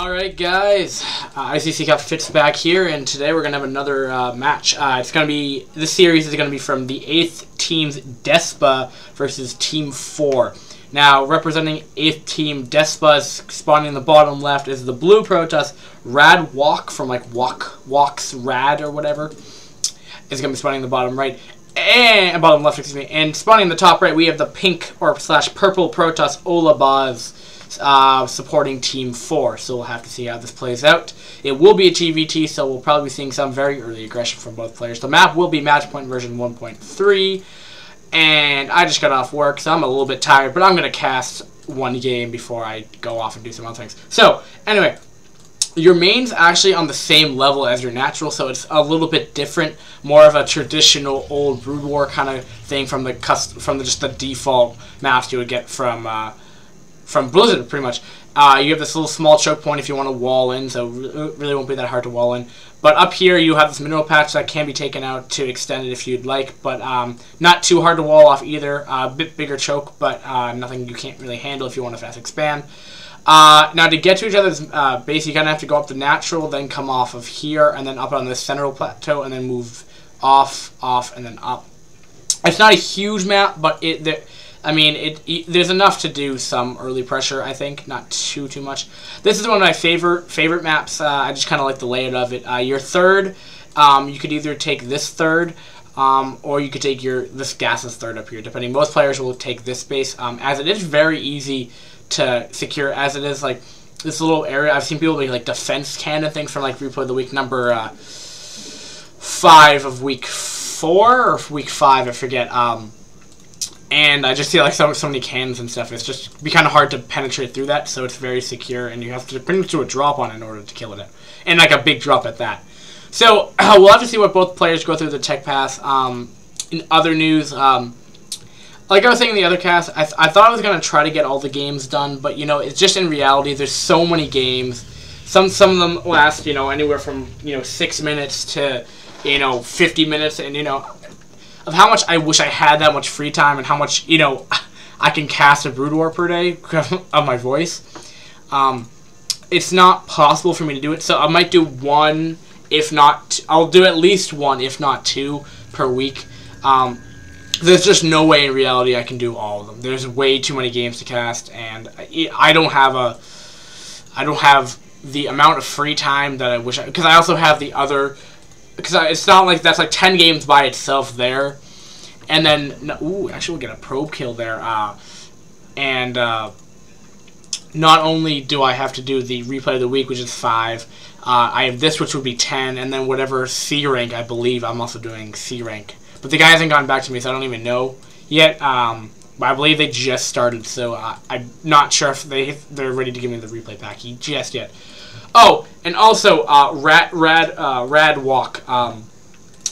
Alright guys, ICC Cup Fitz back here, and today we're going to have another match. This series is going to be from the 8th team's DeSPA versus Team 4. Now, representing 8th team DeSPA, spawning in the bottom left, is the blue Protoss, Radd from like Walks Radd or whatever. Is going to be spawning in the bottom right, and bottom left, excuse me. And spawning in the top right, we have the pink or slash purple Protoss Olabaz, supporting Team 4, so we'll have to see how this plays out. It will be a TVT, so we'll probably be seeing some very early aggression from both players. The map will be match point version 1.3, and I just got off work, so I'm a little bit tired, but I'm going to cast one game before I go off and do some other things. So, anyway, your main's actually on the same level as your natural, so it's a little bit different, more of a traditional old Brood War kind of thing from just the default maps you would get from Blizzard, pretty much. You have this little small choke point if you want to wall in, so it really won't be that hard to wall in. But up here you have this mineral patch that can be taken out to extend it if you'd like, but not too hard to wall off either. A bit bigger choke, but nothing you can't really handle if you want to fast expand. Now to get to each other's base, you kind of have to go up the natural, then come off of here, and then up on this central plateau, and then move off, and then up. It's not a huge map, but there's enough to do some early pressure, I think. Not too much. This is one of my favorite maps. I just kind of like the layout of it. Your third, you could either take this third, or you could take this gaseous third up here, depending. Most players will take this base, as it is very easy to secure, as it is like this little area. I've seen people make like defense cannon things from like replay of the week number 5 of week 4 or week 5, I forget. And I just see like so many cannons and stuff. It's just be kind of hard to penetrate through that, so it's very secure, and you have to pretty much do a drop on it in order to kill it, and like a big drop at that. So we'll have to see what both players go through the tech pass. In other news, like I was saying in the other cast, I thought I was gonna try to get all the games done, but it's just in reality there's so many games. Some of them last anywhere from 6 minutes to 50 minutes, and of how much I wish I had that much free time and how much, I can cast a Brood War per day because of my voice. It's not possible for me to do it, so I might do one, if not, I'll do at least one, if not 2 per week. There's just no way in reality I can do all of them. There's way too many games to cast, and I don't have the amount of free time that I wish because I also have the other. Because it's not like that's like 10 games by itself there. And then, actually we'll get a probe kill there. Not only do I have to do the replay of the week, which is 5, I have this, which would be 10, and then whatever C rank, I believe I'm also doing C rank. But the guy hasn't gotten back to me, so I don't even know yet. But I believe they just started, so I'm not sure if they're ready to give me the replay pack just yet. Oh, and also, Wk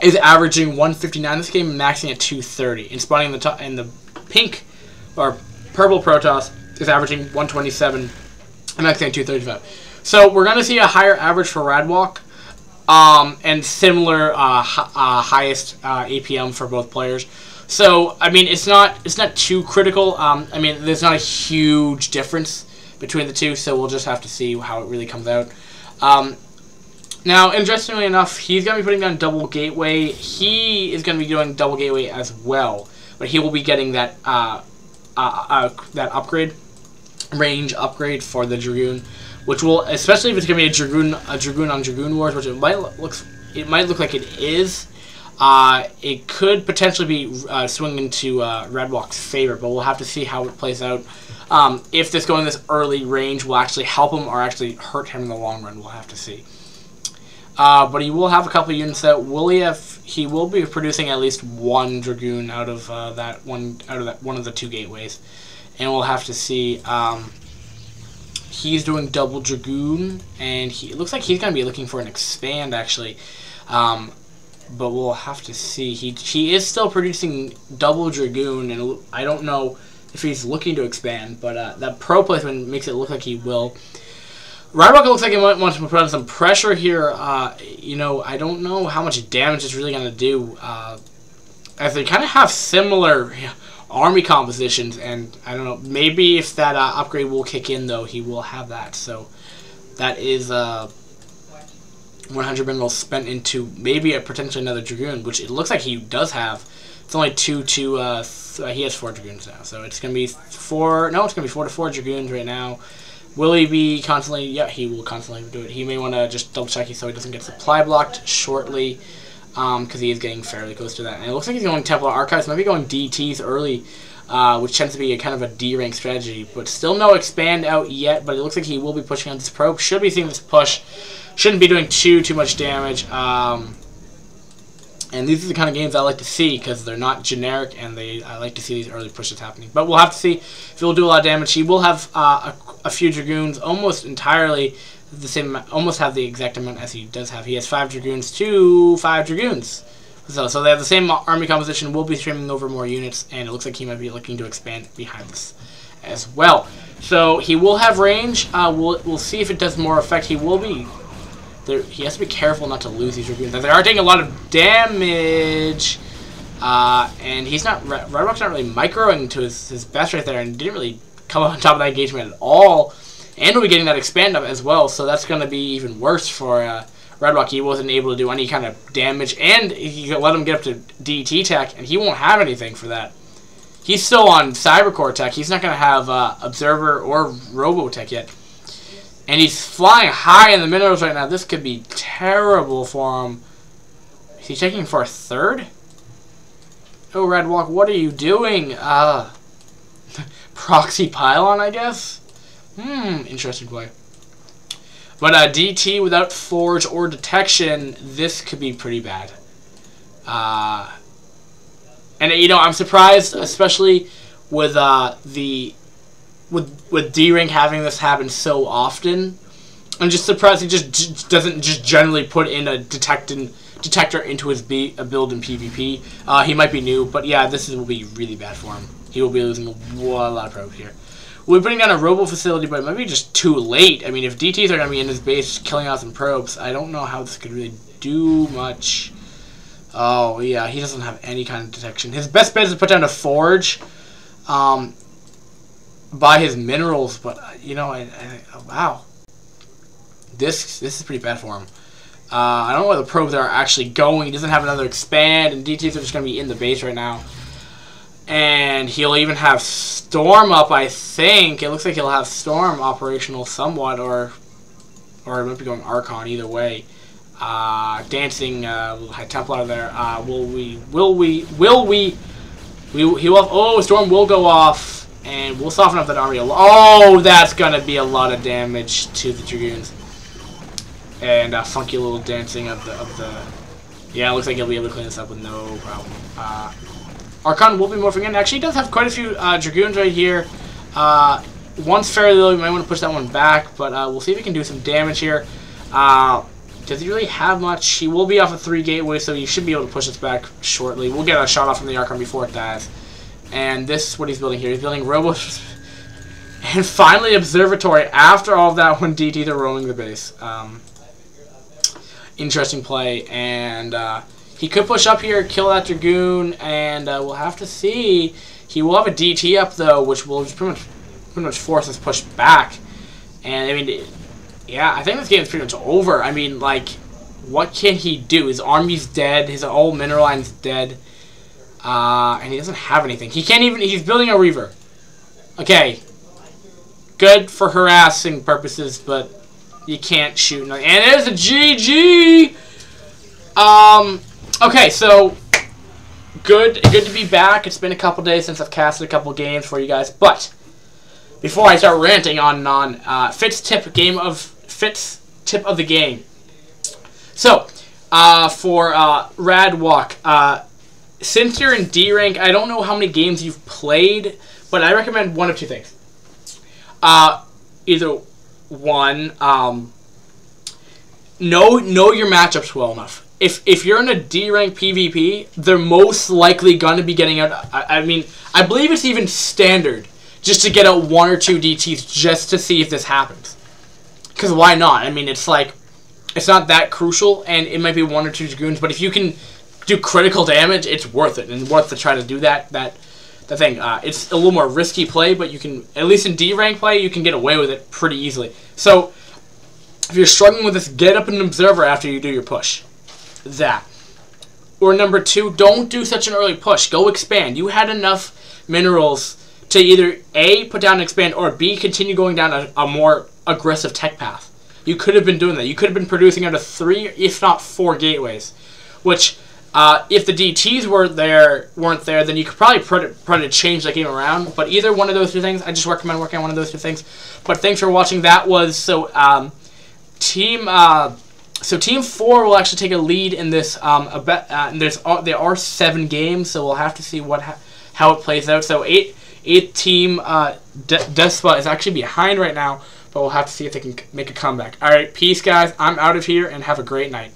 is averaging 159 this game, maxing at 230. And spawning in the pink or purple Protoss is averaging 127 and maxing at 235. So we're gonna see a higher average for Wk, and similar highest APM for both players. So I mean, it's not too critical. I mean, there's not a huge difference between the two, so we'll just have to see how it really comes out. Now, interestingly enough, he's going to be putting down double gateway. He is going to be doing double gateway as well, but he will be getting that that upgrade, range upgrade for the Dragoon, which will, especially if it's going to be a Dragoon on Dragoon Wars, which it might look like it is. It could potentially be swinging to Wk's favor, but we'll have to see how it plays out. If this going this early range will actually help him or actually hurt him in the long run, we'll have to see. But he will have a couple of units out. He will be producing at least one Dragoon out of one of the 2 gateways, and we'll have to see. He's doing double Dragoon, and it looks like he's going to be looking for an expand actually. But we'll have to see. He is still producing double Dragoon, and I don't know if he's looking to expand, but that pro placement makes it look like he will. Radd looks like he might want to put on some pressure here. I don't know how much damage it's really going to do, as they kind of have similar army compositions, and I don't know, maybe if that upgrade will kick in, though, he will have that, so That is 100 minerals spent into maybe potentially another Dragoon, which it looks like he does have. It's only 2 to, he has 4 Dragoons now, so it's going to be 4, no, it's going to be 4 to 4 Dragoons right now. Will he be constantly, yeah, he will constantly do it. He may want to just double check so he doesn't get supply blocked shortly, because he is getting fairly close to that. And it looks like he's going Templar Archives, maybe going DTs early, which tends to be a kind of a D-rank strategy, but still no expand out yet, but it looks like he will be pushing on this probe. Should be seeing this push. Shouldn't be doing too much damage. And these are the kind of games I like to see because they're not generic, and I like to see these early pushes happening. But we'll have to see if he'll do a lot of damage. He will have a few Dragoons, almost entirely the same, almost have the exact amount as he does have. He has 5 Dragoons to 5 Dragoons. So they have the same army composition. Will be streaming over more units, and it looks like he might be looking to expand behind this as well. So he will have range. We'll see if it does more effect. He will be. He has to be careful not to lose these Dragoons. They are taking a lot of damage, and he's not. Redrock's not really microing to his best right there, and didn't really come on top of that engagement at all. And we'll be getting that expand up as well, so that's going to be even worse for Redrock. He wasn't able to do any kind of damage, and you let him get up to DT tech, and he won't have anything for that. He's still on Cybercore tech. He's not going to have Observer or Robotech yet. And he's flying high in the minerals right now. This could be terrible for him. Is he checking for a third? Oh, Redwalk, what are you doing? Proxy pylon, I guess? Interesting play. But DT without Forge or Detection, this could be pretty bad. And, you know, I'm surprised, especially with with D-Rank having this happen so often. I'm just surprised he just doesn't just generally put in a detector into his build in PvP. He might be new, but yeah, this will be really bad for him. He will be losing a lot of probes here. We're putting down a robo facility, but it might be just too late. I mean, if DTs are going to be in his base killing out some probes, I don't know how this could really do much. Oh, yeah, he doesn't have any kind of detection. His best bet is to put down a Forge by his minerals, but, you know, wow. This is pretty bad for him. I don't know where the probes are actually going. He doesn't have another expand, and DTs are just going to be in the base right now. And he'll even have Storm up, I think. It looks like he'll have Storm operational somewhat, or it might be going Archon, either way. Dancing High Templar there. Oh, Storm will go off, and we'll soften up that army. Oh, that's gonna be a lot of damage to the Dragoons. And funky little dancing of the. Yeah, it looks like he'll be able to clean this up with no problem. Archon will be morphing in. Actually, he does have quite a few Dragoons right here. One's fairly low. You might want to push that one back, but we'll see if he can do some damage here. Does he really have much? He will be off of 3 gateways, so he should be able to push this back shortly. We'll get a shot off from the Archon before it dies. And this is what he's building here. He's building robots. And finally, Observatory after all of that when DTs are roaming the base. Interesting play. And he could push up here, kill that Dragoon, and we'll have to see. He will have a DT up, though, which will just pretty much force us push back. And, I mean, yeah, I think this game is pretty much over. I mean, like, what can he do? His army's dead. His whole mineral line's dead. And he doesn't have anything. He can't even... He's building a Reaver. Okay. Good for harassing purposes, but you can't shoot. And there's a GG! Okay, so... Good to be back. It's been a couple days since I've casted a couple games for you guys. But, before I start ranting on Fitz tip of the game. So, for Radd, since you're in D rank, I don't know how many games you've played, but I recommend one of two things. Either one, know your matchups well enough. If you're in a D rank PvP, they're most likely gonna be getting out. I mean, I believe it's even standard just to get out 1 or 2 DTs just to see if this happens. Because why not? I mean, it's like, it's not that crucial, and it might be 1 or 2 Dragoons, but if you can do critical damage, it's worth it, and worth to try to do that thing. It's a little more risky play, but you can, at least in D rank play, you can get away with it pretty easily. So, If you're struggling with this, get up and observer after you do your push. That. Or number 2, don't do such an early push. Go expand. You had enough minerals to either A, put down and expand, or B, continue going down a more aggressive tech path. You could have been doing that. You could have been producing out of 3, if not 4 gateways. Which, if the DTs weren't there, then you could probably try to change that game around. But either one of those 2 things, I just recommend working on one of those 2 things. But thanks for watching. That was Team 4 will actually take a lead in this. There are 7 games, so we'll have to see how it plays out. So 8th team DeSPA is actually behind right now, but we'll have to see if they can make a comeback. All right, peace, guys. I'm out of here, and have a great night.